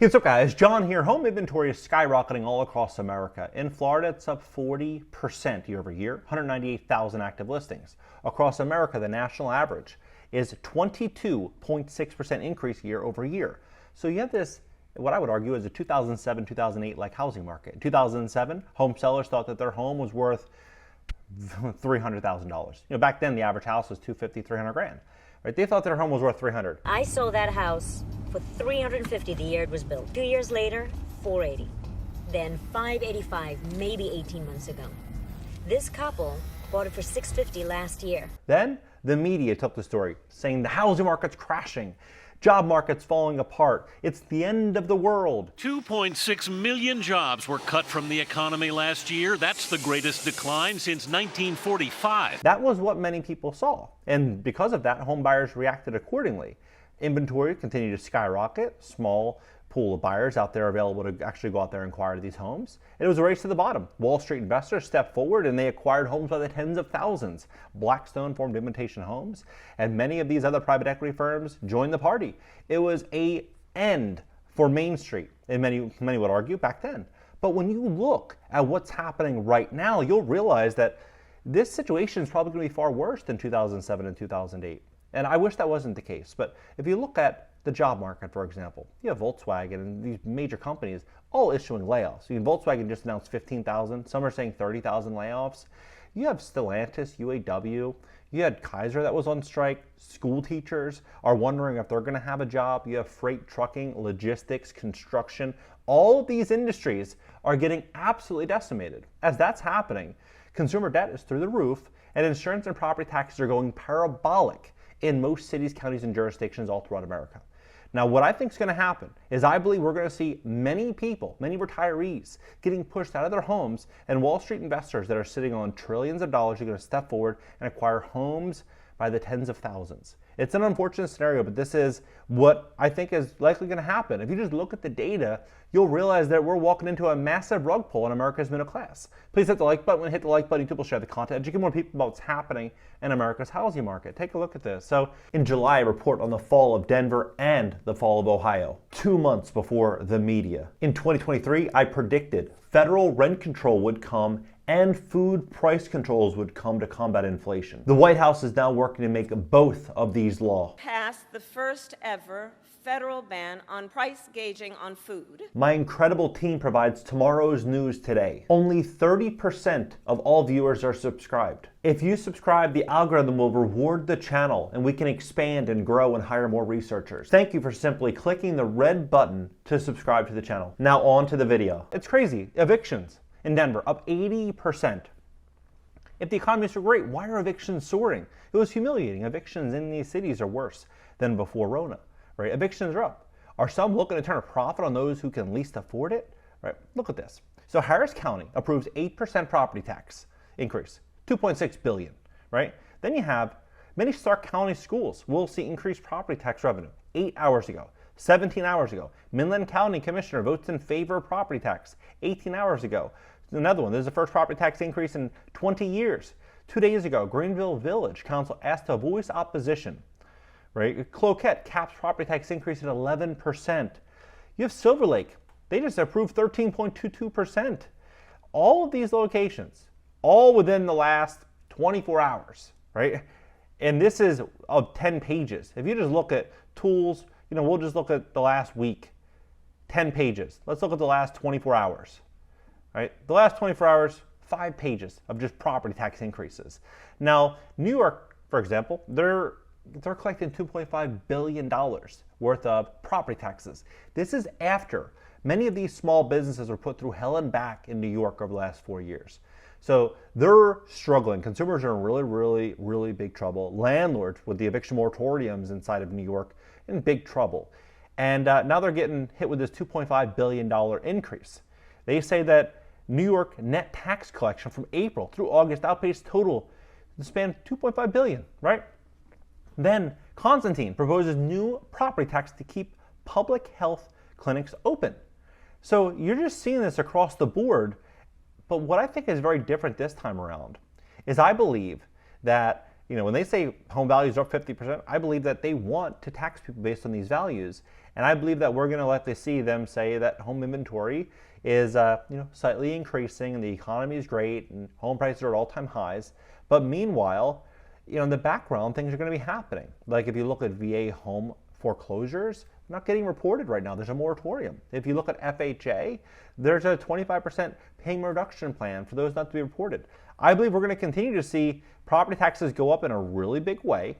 What's up, guys? John here. Home inventory is skyrocketing all across America. In Florida, it's up 40% year over year, 198,000 active listings. Across America, the national average is 22.6% increase year over year. So you have this, what I would argue is a 2007-2008 like housing market. In 2007, home sellers thought that their home was worth $300,000. Back then the average house was $250,000, $300,000. Right? They thought their home was worth $300,000. I sold that house for $350,000 the year it was built. 2 years later, $480,000. Then $585,000 maybe 18 months ago. This couple bought it for $650,000 last year. Then the media took the story, saying the housing market's crashing, job market's falling apart, it's the end of the world. 2.6 million jobs were cut from the economy last year. That's the greatest decline since 1945. That was what many people saw. And because of that, home buyers reacted accordingly. Inventory continued to skyrocket, small pool of buyers out there available to actually go out there and acquire these homes. And it was a race to the bottom. Wall Street investors stepped forward and they acquired homes by the tens of thousands. Blackstone formed Invitation Homes, and many of these other private equity firms joined the party. It was an end for Main Street, and many would argue back then. But when you look at what's happening right now, you'll realize that this situation is probably going to be far worse than 2007 and 2008. And I wish that wasn't the case. But if you look at the job market, for example, you have Volkswagen and these major companies all issuing layoffs. Volkswagen just announced 15,000. Some are saying 30,000 layoffs. You have Stellantis, UAW. You had Kaiser that was on strike. School teachers are wondering if they're going to have a job. You have freight, trucking, logistics, construction. All of these industries are getting absolutely decimated. As that's happening, consumer debt is through the roof, and insurance and property taxes are going parabolic in most cities, counties, and jurisdictions all throughout America. Now, what I think is going to happen is I believe we're going to see many people, many retirees, getting pushed out of their homes, and Wall Street investors that are sitting on trillions of dollars are going to step forward and acquire homes by the tens of thousands. It's an unfortunate scenario, but this is what I think is likely going to happen. If you just look at the data, you'll realize that we're walking into a massive rug pull in America's middle class. Please hit the like button. When you hit the like button, YouTube will share the content, educate more people about what's happening in America's housing market. Take a look at this. So in July, a report on the fall of Denver and the fall of Ohio, 2 months before the media. In 2023, I predicted federal rent control would come and food price controls would come to combat inflation. The White House is now working to make both of these law. Passed the first ever federal ban on price gauging on food. My incredible team provides tomorrow's news today. Only 30% of all viewers are subscribed. If you subscribe, the algorithm will reward the channel and we can expand and grow and hire more researchers. Thank you for simply clicking the red button to subscribe to the channel. Now on to the video. It's crazy. Evictions in Denver up 80%. If the economy is so great, why are evictions soaring? It was humiliating. Evictions in these cities are worse than before Rona. Right? Evictions are up. Are some looking to turn a profit on those who can least afford it? Right? Look at this. So Harris County approves 8% property tax increase, $2.6 billion. Right? Then you have many Stark County schools will see increased property tax revenue 8 hours ago. 17 hours ago. Midland County Commissioner votes in favor of property tax 18 hours ago. Another one, this is the first property tax increase in 20 years. 2 days ago, Greenville Village Council asked to voice opposition. Right? SKYROCKET caps property tax increase at 11%. You have Silver Lake. They just approved 13.22%. All of these locations, all within the last 24 hours, right? And this is of 10 pages. If you just look at tools, we'll just look at the last week, 10 pages. Let's look at the last 24 hours, right? The last 24 hours, 5 pages of just property tax increases. Now, New York, for example, they're collecting $2.5 billion worth of property taxes. This is after many of these small businesses were put through hell and back in New York over the last 4 years. So they're struggling. Consumers are in really big trouble. Landlords with the eviction moratoriums inside of New York in big trouble. And now they're getting hit with this $2.5 billion increase. They say that New York net tax collection from April through August outpaced total the span $2.5 billion, right? Then Constantine proposes new property tax to keep public health clinics open. So you're just seeing this across the board. But what I think is very different this time around is I believe that when they say home values are up 50%, I believe that they want to tax people based on these values. And I believe that we're going to likely see them say that home inventory is slightly increasing and the economy is great and home prices are at all-time highs. But meanwhile, in the background, things are going to be happening. Like if you look at VA home foreclosures, not getting reported right now. There's a moratorium. If you look at FHA, there's a 25% payment reduction plan for those not to be reported. I believe we're going to continue to see property taxes go up in a really big way.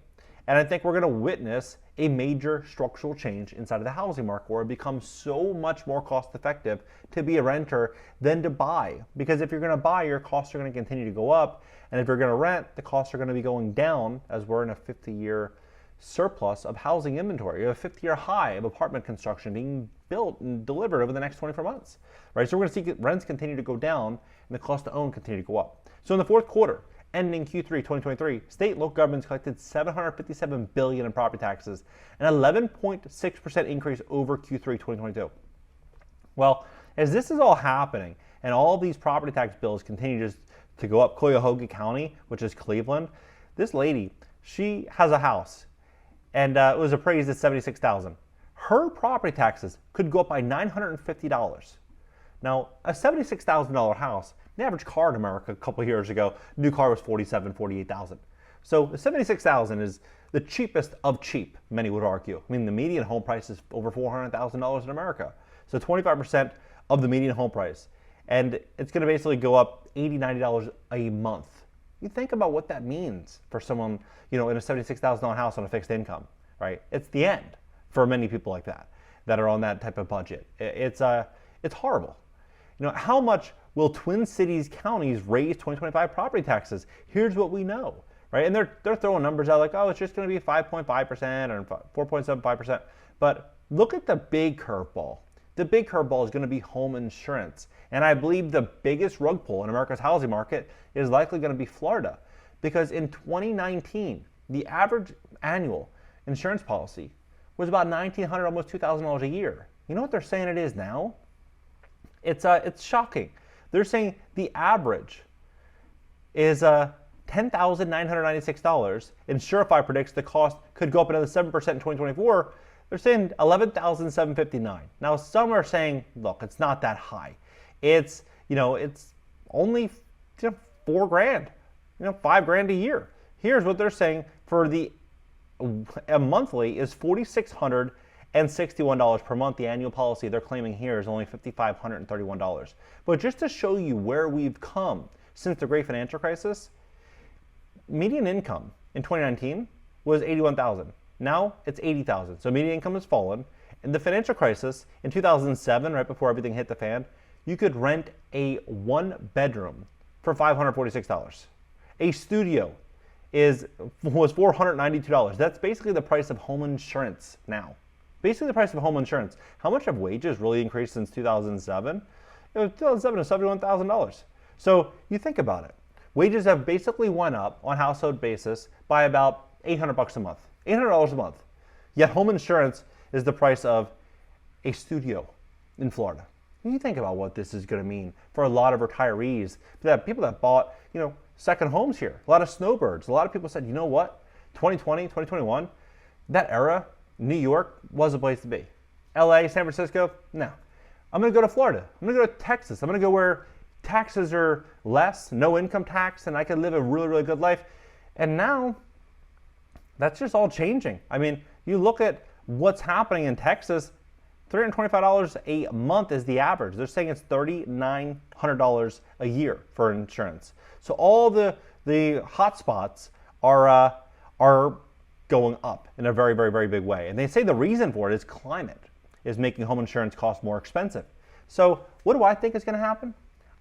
And I think we're going to witness a major structural change inside of the housing market where it becomes so much more cost effective to be a renter than to buy. Because if you're going to buy, your costs are going to continue to go up. And if you're going to rent, the costs are going to be going down as we're in a 50-year surplus of housing inventory, a 50-year high of apartment construction being built and delivered over the next 24 months, right? So we're going to see rents continue to go down and the cost to own continue to go up. So in the fourth quarter, ending Q3 2023, state and local governments collected $757 billion in property taxes, an 11.6% increase over Q3 2022. Well, as this is all happening and all these property tax bills continue to go up, Cuyahoga County, which is Cleveland, this lady, she has a house and it was appraised at $76,000. Her property taxes could go up by $950. Now, a $76,000 house, the average car in America a couple of years ago, new car was $47,000, $48,000. So $76,000 is the cheapest of cheap, many would argue. I mean, the median home price is over $400,000 in America. So 25% of the median home price. And it's going to basically go up $80, $90 a month. You think about what that means for someone, in a $76,000 house on a fixed income, right? It's the end for many people like that are on that type of budget. It's horrible. How much will Twin Cities counties raise 2025 property taxes? Here's what we know, right? And they're throwing numbers out like, oh, it's just going to be 5.5% or 4.75%. But look at the big curveball. The big curveball is going to be home insurance. And I believe the biggest rug pull in America's housing market is likely going to be Florida. Because in 2019, the average annual insurance policy was about $1,900, almost $2,000 a year. You know what they're saying it is now? It's shocking. They're saying the average is $10,996. And Surefire predicts the cost could go up another 7% in 2024. They're saying $11,759. Now some are saying, look, it's not that high. It's only $4,000, $5,000 a year. Here's what they're saying for a monthly is $4,661 per month. The annual policy they're claiming here is only $5,531. But just to show you where we've come since the Great Financial Crisis, median income in 2019 was $81,000. Now it's $80,000. So median income has fallen. In the financial crisis in 2007, right before everything hit the fan, you could rent a one-bedroom for $546. A studio was $492. That's basically the price of home insurance now. Basically the price of home insurance. How much have wages really increased since 2007? It was 2007 to $71,000. So you think about it. Wages have basically went up on household basis by about $800 a month. $800 a month. Yet home insurance is the price of a studio in Florida. You think about what this is going to mean for a lot of retirees, people that bought, second homes here, a lot of snowbirds. A lot of people said, you know what, 2020, 2021, that era, New York was a place to be. LA, San Francisco, no. I'm going to go to Florida. I'm going to go to Texas. I'm going to go where taxes are less, no income tax, and I can live a really, really good life. And now, that's just all changing. I mean, you look at what's happening in Texas, $325 a month is the average. They're saying it's $3,900 a year for insurance. So all the hot spots are going up in a very, very, very big way. And they say the reason for it is climate is making home insurance cost more expensive. So what do I think is going to happen?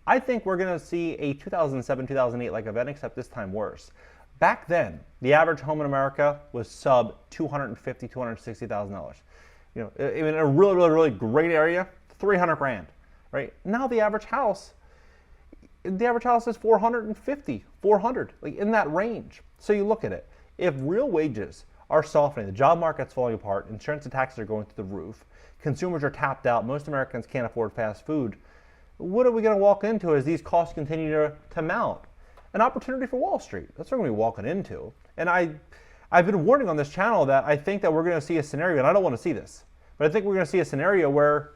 I think we're going to see a 2007-2008 event, except this time worse. Back then, the average home in America was sub $250,000, $260,000. In a really, really, really great area, $300,000, right? Now the average house is $450,000, $400,000, in that range. So you look at it. If real wages are softening, the job market's falling apart, insurance and taxes are going through the roof, consumers are tapped out, most Americans can't afford fast food, what are we going to walk into as these costs continue to mount? an opportunity for Wall Street. That's what we're going to be walking into. And I've been warning on this channel that I think that we're going to see a scenario, and I don't want to see this, but I think we're going to see a scenario where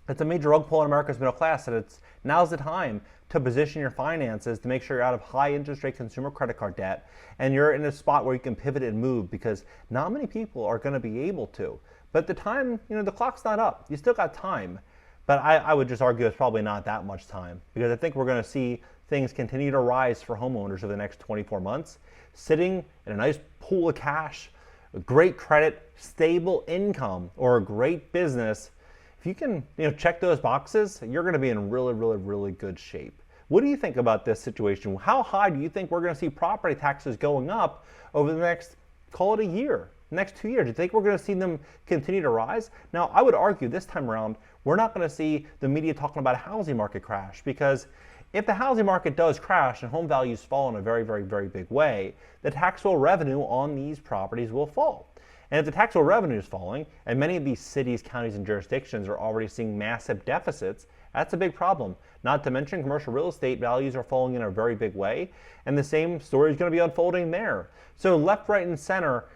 it's a major rug pull in America's middle class, and now's the time to position your finances to make sure you're out of high interest rate consumer credit card debt, and you're in a spot where you can pivot and move, because not many people are going to be able to. But the time, the clock's not up. You still got time. But I would just argue it's probably not that much time, because I think we're going to see things continue to rise for homeowners over the next 24 months. Sitting in a nice pool of cash, a great credit, stable income, or a great business, if you can check those boxes, you're going to be in really, really, really good shape. What do you think about this situation? How high do you think we're going to see property taxes going up over the next, call it a year, next 2 years? Do you think we're going to see them continue to rise? Now, I would argue this time around, we're not going to see the media talking about a housing market crash, because if the housing market does crash and home values fall in a very, very, very big way, the taxable revenue on these properties will fall. And if the taxable revenue is falling, and many of these cities, counties, and jurisdictions are already seeing massive deficits, that's a big problem. Not to mention commercial real estate values are falling in a very big way, and the same story is going to be unfolding there. So left, right, and center,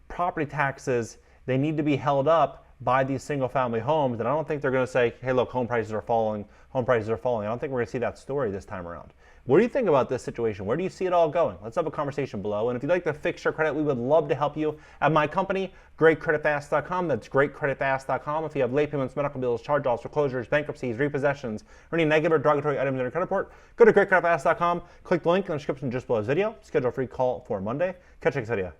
property taxes, they need to be held up by these single-family homes, and I don't think they're going to say, hey, look, home prices are falling. I don't think we're going to see that story this time around. What do you think about this situation? Where do you see it all going? Let's have a conversation below. And if you'd like to fix your credit, we would love to help you at my company, GreatCreditFast.com. That's GreatCreditFast.com. If you have late payments, medical bills, charge-offs, foreclosures, bankruptcies, repossessions, or any negative or derogatory items in your credit report, go to GreatCreditFast.com, click the link in the description just below this video, schedule a free call for Monday. Catch you next video.